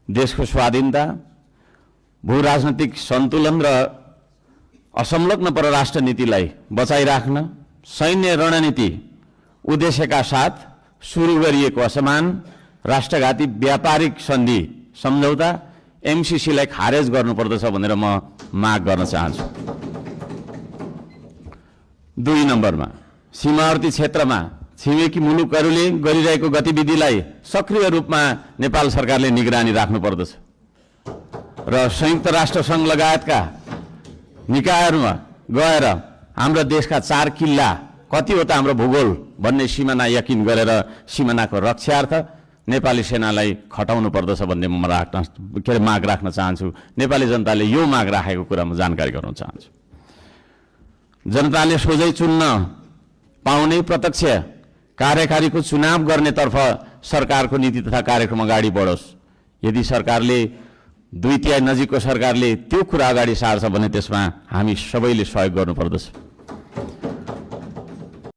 देशको स्वाधीनता, भू-राजनीतिक सन्तुलन र असंलग्न परराष्ट्र नीतिलाई बचाइराख्न सैन्य रणनीति उद्देश्यका साथ सुरु गरिएको असमान राष्ट्रघाती व्यापारिक सन्धि सम्झौता एमसीसीलाई खारेज गर्नुपर्दछ भनेर म माग गर्न चाहन्छु। 2 नम्बरमा सीमावर्ती क्षेत्रमा छिमेकी मुलुकहरूले गरिरहेको गतिविधिलाई सक्रिय रूपमा नेपाल सरकारले निगरानी राख्नुपर्दछ र संयुक्त राष्ट्र सङ्घ लगायतका निकायहरूमा गएर हाम्रो देशका 4 किल्ला कतिवटा हाम्रो भूगोल भन्ने सिमाना यकिन गरेर सिमानाको रक्षार्थ नेपाली सेनालाई खटाउनु पर्दछ भन्ने म माग राख्न चाहन्छु। नेपाली जनताले यो माग राखेको कुरा म जानकारी गराउन चाहन्छु। जनताले सोझै चुन्न पाउने प्रत्यक्ष कार्यकारीको चुनाव गर्नेतर्फ सरकारको नीति तथा कार्यक्रम अगाडि बढोस्। यदि सरकारले 2/3 नजिकको सरकारले त्यो कुरा अगाडि सार्छ भने त्यसमा हामी सबैले सहयोग गर्नुपर्दछ।